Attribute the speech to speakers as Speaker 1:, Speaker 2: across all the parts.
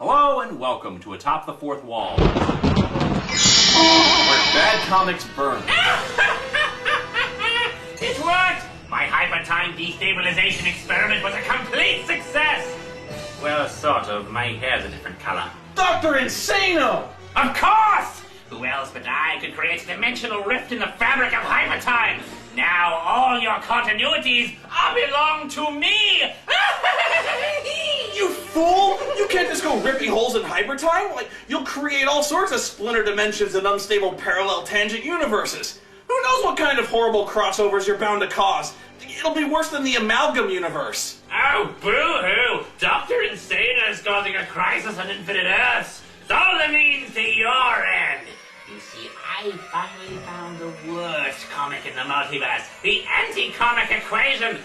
Speaker 1: Hello and welcome to Atop the Fourth Wall, where bad comics burn.
Speaker 2: It worked! My hyper-time destabilization experiment was a complete success! Well, sort of. My hair's a different color.
Speaker 3: Dr. Insano!
Speaker 2: Of course! Who else but I could create a dimensional rift in the fabric of hyper-time? Now all your continuities belong to me!
Speaker 3: You fool! You can't just go ripping holes in hypertime. Like, you'll create all sorts of splinter dimensions and unstable parallel tangent universes. Who knows what kind of horrible crossovers you're bound to cause? It'll be worse than the amalgam universe.
Speaker 2: Oh, boo-hoo! Dr. Insano is causing a crisis on infinite Earths. It's all the means to your end. You see, I finally found the worst comic in the multiverse, the anti-comic equation.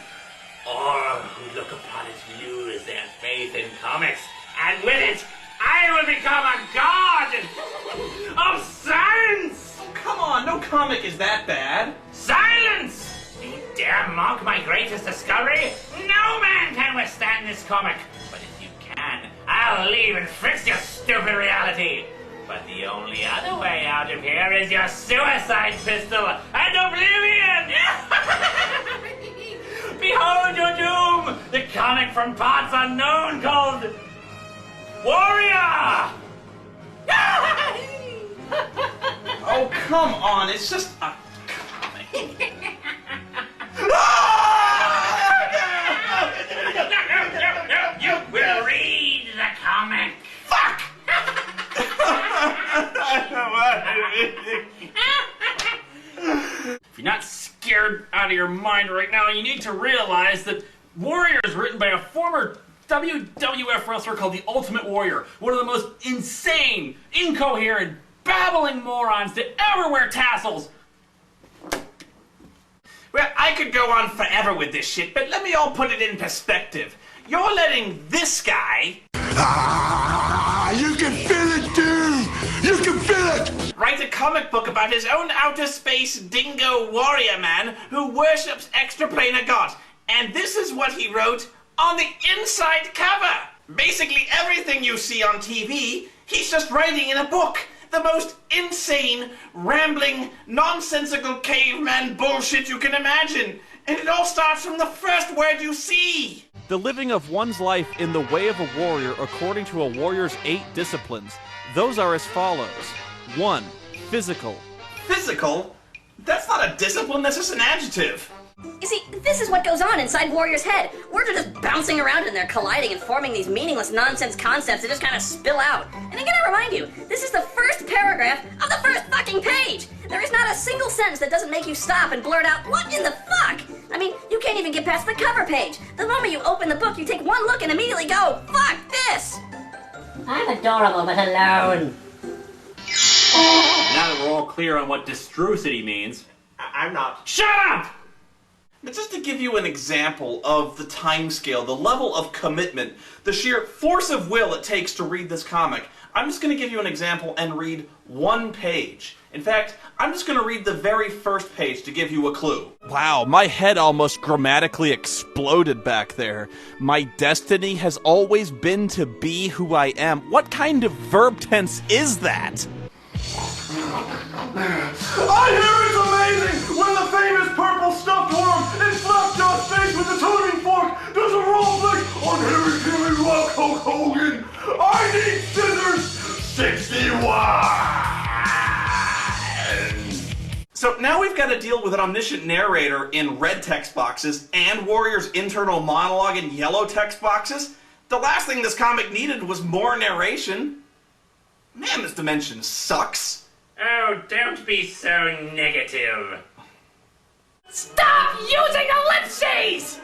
Speaker 2: Or who look upon it lose their faith in comics, and with it, I will become a god of science!
Speaker 3: Oh, come on, no comic is that bad.
Speaker 2: Silence! You dare mock my greatest discovery? No man can withstand this comic. But if you can, I'll leave and fix your stupid reality. But the only other way out of here is your suicide pistol and oblivion! Behold your doom! The comic from parts unknown called Warrior!
Speaker 3: Oh, come on, it's just a comic.
Speaker 2: You will read the comic.
Speaker 3: Fuck!
Speaker 1: If you're not scared out of your mind right now, you need to realize that Warrior is written by a former WWF wrestler called the Ultimate Warrior, one of the most insane, incoherent, babbling morons to ever wear tassels.
Speaker 3: Well, I could go on forever with this shit, but let me all put it in perspective. You're letting this guy...
Speaker 4: You can feel it, dude! You can feel it!
Speaker 3: write a comic book about his own outer space dingo warrior man who worships extraplanar gods. And this is what he wrote on the inside cover. Basically everything you see on TV, he's just writing in a book. The most insane, rambling, nonsensical caveman bullshit you can imagine. And it all starts from the first word you see.
Speaker 5: The living of one's life in the way of a warrior according to a warrior's 8 disciplines. Those are as follows. 1. Physical.
Speaker 3: Physical? That's not a discipline, that's just an adjective.
Speaker 6: You see, this is what goes on inside Warrior's head. Words are just bouncing around in there, colliding and forming these meaningless nonsense concepts that just kind of spill out. And I gotta remind you, this is the first paragraph of the first fucking page! There is not a single sentence that doesn't make you stop and blurt out, what in the fuck? I mean, you can't even get past the cover page. The moment you open the book, you take one look and immediately go, fuck this!
Speaker 7: I'm adorable but alone.
Speaker 1: Now that we're all clear on what distrucity means,
Speaker 2: I'm not.
Speaker 1: shut up!
Speaker 3: But just to give you an example of the time scale, the level of commitment, the sheer force of will it takes to read this comic, I'm just going to give you an example and read one page. In fact, I'm just going to read the very first page to give you a clue.
Speaker 5: Wow, my head almost grammatically exploded back there. My destiny has always been to be who I am. What kind of verb tense is that?
Speaker 4: I hear it's amazing when the famous purple stuffed worm in Slapjaw's face with the tuning fork does a roll flick on Harry Killing Rock Hulk Hogan. I need scissors 61.
Speaker 3: So now we've got to deal with an omniscient narrator in red text boxes and Warrior's internal monologue in yellow text boxes. The last thing this comic needed was more narration. Man, this dimension sucks.
Speaker 2: Oh, don't be so negative.
Speaker 6: Stop using ellipses!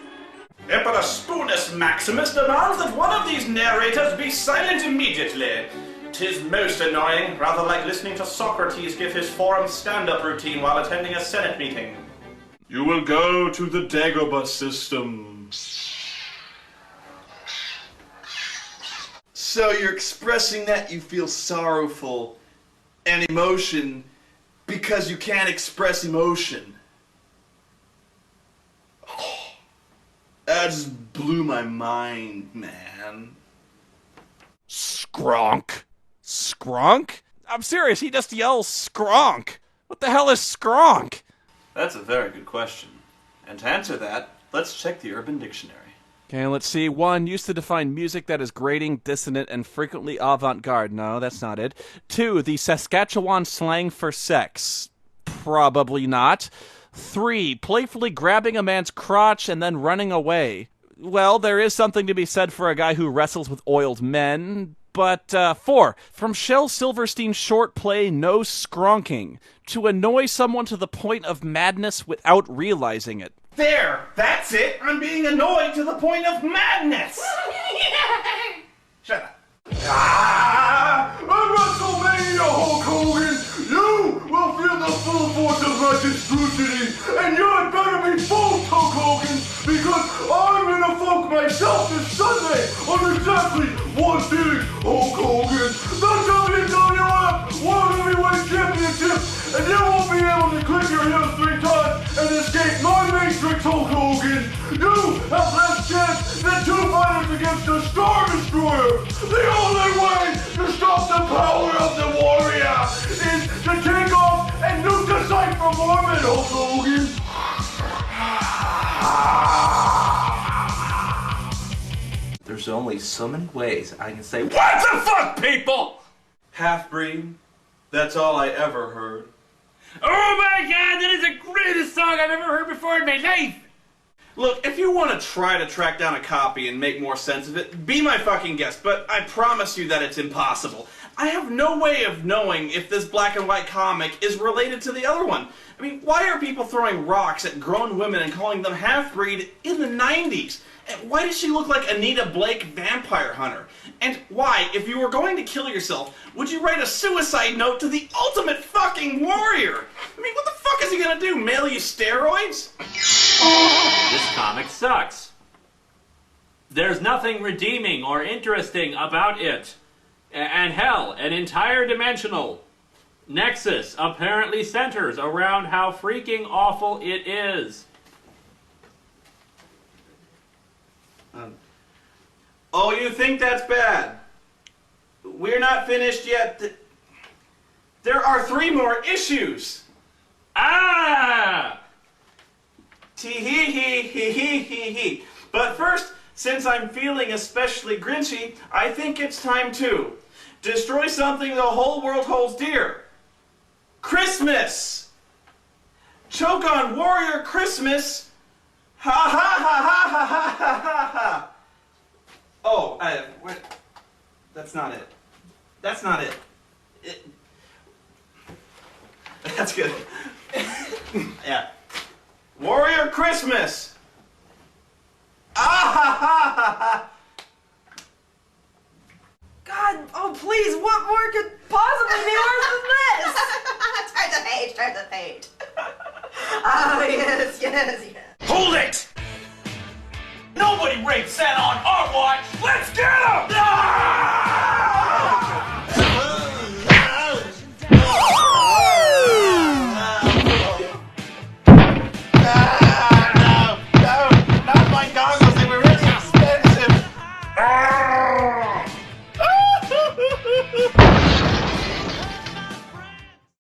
Speaker 3: Emperor Spoonus Maximus demands that one of these narrators be silent immediately. 'Tis most annoying, rather like listening to Socrates give his forum stand-up routine while attending a Senate meeting.
Speaker 4: You will go to the Dagobah system.
Speaker 3: So you're expressing that you feel sorrowful and emotion because you can't express emotion. Oh, that just blew my mind, man.
Speaker 5: Skronk. Skronk? I'm serious, he just yells skronk. What the hell is skronk?
Speaker 8: That's a very good question. And to answer that, let's check the Urban Dictionary.
Speaker 5: Okay, let's see. 1, used to define music that is grating, dissonant, and frequently avant-garde. No, that's not it. 2, the Saskatchewan slang for sex. Probably not. 3, playfully grabbing a man's crotch and then running away. Well, there is something to be said for a guy who wrestles with oiled men. But 4, from Shel Silverstein's short play No Skronking, to annoy someone to the point of madness without realizing it.
Speaker 3: There! That's it! I'm being annoyed to the point of madness! Shut up.
Speaker 4: At WrestleMania, Hulk Hogan, you will feel the full force of my scrutiny, and you had better be full, Hulk Hogan, because I'm gonna fuck myself this Sunday on exactly one thing, Hulk Hogan, the WWF World Heavyweight Championship, and you won't be able to click your heels 3 times and escape my matrix, Hulk Hogan. You have less chance than 2 fighters against the Star Destroyer. The only way to stop the power of the Warrior is to take off and nuke the site from orbit, Hulk Hogan.
Speaker 8: There's only so many ways I can say,
Speaker 1: What the fuck, people?
Speaker 8: half-breed. That's all I ever heard.
Speaker 1: Oh my god, that is the greatest song I've ever heard before in my life!
Speaker 3: Look, if you want to try to track down a copy and make more sense of it, be my fucking guest, but I promise you that it's impossible. I have no way of knowing if this black and white comic is related to the other one. I mean, why are people throwing rocks at grown women and calling them half-breed in the 90s? And why does she look like Anita Blake Vampire Hunter? And why, if you were going to kill yourself, would you write a suicide note to the ultimate fucking warrior? I mean, what the fuck is he gonna do, mail you steroids?
Speaker 2: This comic sucks. There's nothing redeeming or interesting about it. And hell, an entire dimensional nexus apparently centers around how freaking awful it is.
Speaker 3: Oh, you think that's bad? We're not finished yet. There are 3 more issues.
Speaker 2: Ah!
Speaker 3: Tee-hee-hee-hee-hee-hee-hee. But first, since I'm feeling especially grinchy, I think it's time to destroy something the whole world holds dear. Christmas! Choke on Warrior Christmas! Ha ha ha ha ha ha ha ha ha! Oh, wait. That's not it. That's not it. That's good. Yeah. Warrior Christmas! Ah ha ha ha ha!
Speaker 9: God, oh please, what more could possibly be worse than this? Turn the page, turn the page. Oh, yes, yes, yes.
Speaker 1: Hold it! Nobody rapes Santa on our watch! Let's